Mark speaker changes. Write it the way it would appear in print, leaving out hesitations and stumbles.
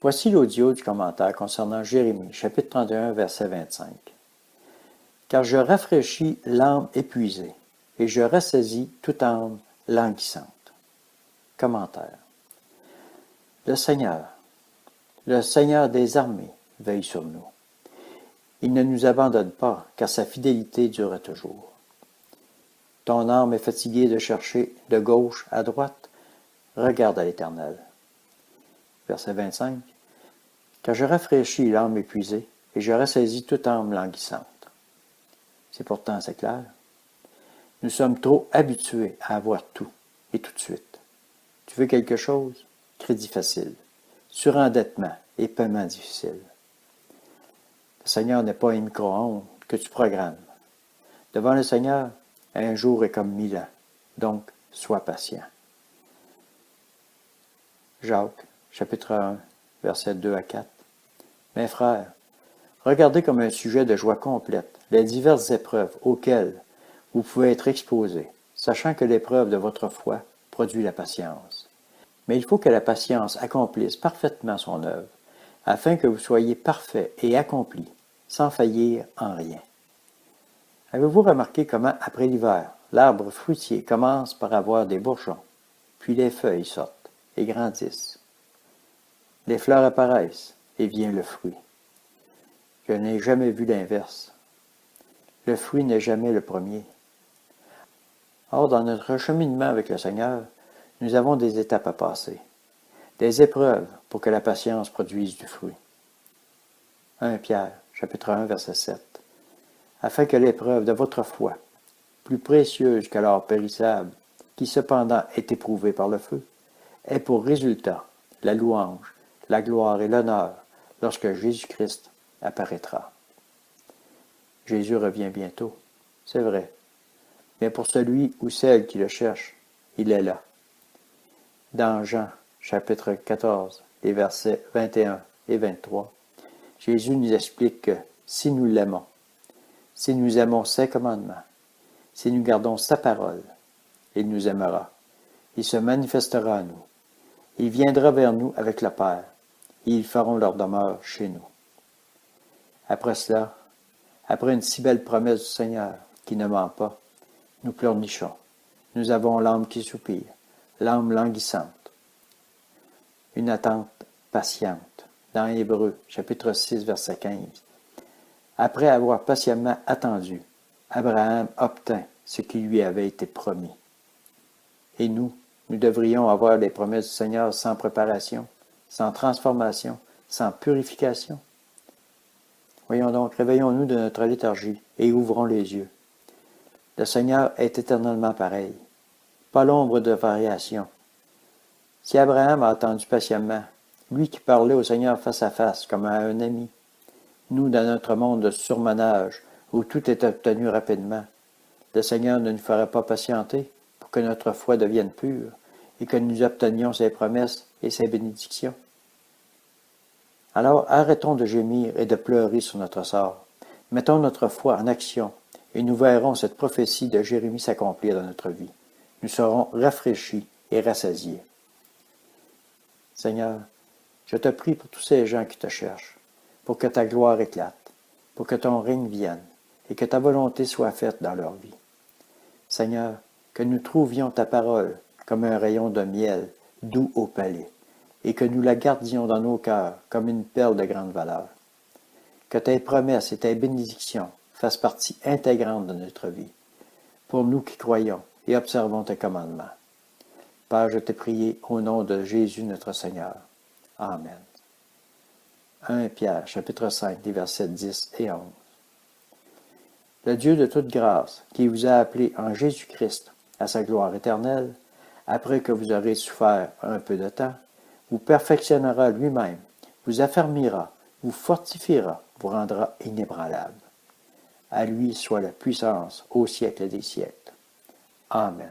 Speaker 1: Voici l'audio du commentaire concernant Jérémie, chapitre 31, verset 25. Car je rafraîchis l'âme épuisée, et je ressaisis toute âme languissante. Commentaire. Le Seigneur des armées, veille sur nous. Il ne nous abandonne pas, car sa fidélité dure toujours. Ton âme est fatiguée de chercher de gauche à droite, regarde à l'Éternel. Verset 25. Car je rafraîchis l'âme épuisée, et je ressaisis toute âme languissante. C'est pourtant assez clair. Nous sommes trop habitués à avoir tout, et tout de suite. Tu veux quelque chose? Crédit facile. Surendettement et paiement difficile. Le Seigneur n'est pas un micro-ondes que tu programmes. Devant le Seigneur, un jour est comme 1000 ans. Donc, sois patient. Jacques, chapitre 1, versets 2 à 4. Mes frères, regardez comme un sujet de joie complète les diverses épreuves auxquelles vous pouvez être exposés, sachant que l'épreuve de votre foi produit la patience. Mais il faut que la patience accomplisse parfaitement son œuvre, afin que vous soyez parfaits et accomplis, sans faillir en rien. Avez-vous remarqué comment, après l'hiver, l'arbre fruitier commence par avoir des bourgeons, puis les feuilles sortent et grandissent. Les fleurs apparaissent et vient le fruit. Je n'ai jamais vu l'inverse. Le fruit n'est jamais le premier. Or, dans notre cheminement avec le Seigneur, nous avons des étapes à passer, des épreuves pour que la patience produise du fruit. 1 Pierre, chapitre 1, verset 7. Afin que l'épreuve de votre foi, plus précieuse que l'or périssable, qui cependant est éprouvé par le feu, ait pour résultat la louange, la gloire et l'honneur lorsque Jésus-Christ apparaîtra. Jésus revient bientôt, c'est vrai, mais pour celui ou celle qui le cherche, il est là. Dans Jean, chapitre 14, les versets 21 et 23, Jésus nous explique que si nous l'aimons, si nous aimons ses commandements, si nous gardons sa parole, il nous aimera. Il se manifestera à nous. Il viendra vers nous avec le Père, et ils feront leur demeure chez nous. Après cela, après une si belle promesse du Seigneur, qui ne ment pas, nous pleurnichons. Nous avons l'âme qui soupire, l'âme languissante. Une attente patiente. Dans Hébreux, chapitre 6, verset 15. Après avoir patiemment attendu, Abraham obtint ce qui lui avait été promis. Et nous devrions avoir les promesses du Seigneur sans préparation, sans transformation, sans purification. Voyons donc, réveillons-nous de notre léthargie et ouvrons les yeux. Le Seigneur est éternellement pareil, pas l'ombre de variation. Si Abraham a attendu patiemment, lui qui parlait au Seigneur face à face comme à un ami, nous, dans notre monde de surmenage, où tout est obtenu rapidement, le Seigneur ne nous ferait pas patienter pour que notre foi devienne pure et que nous obtenions ses promesses et ses bénédictions. Alors arrêtons de gémir et de pleurer sur notre sort. Mettons notre foi en action et nous verrons cette prophétie de Jérémie s'accomplir dans notre vie. Nous serons rafraîchis et rassasiés. Seigneur, je te prie pour tous ces gens qui te cherchent, pour que ta gloire éclate, pour que ton règne vienne et que ta volonté soit faite dans leur vie. Seigneur, que nous trouvions ta parole comme un rayon de miel doux au palais et que nous la gardions dans nos cœurs comme une perle de grande valeur. Que tes promesses et tes bénédictions fassent partie intégrante de notre vie, pour nous qui croyons et observons tes commandements. Père, je t'ai prié au nom de Jésus notre Seigneur. Amen. 1 Pierre, chapitre 5, les versets 10 et 11. Le Dieu de toute grâce, qui vous a appelé en Jésus-Christ à sa gloire éternelle, après que vous aurez souffert un peu de temps, vous perfectionnera lui-même, vous affermira, vous fortifiera, vous rendra inébranlable. À lui soit la puissance au siècle des siècles. Amen.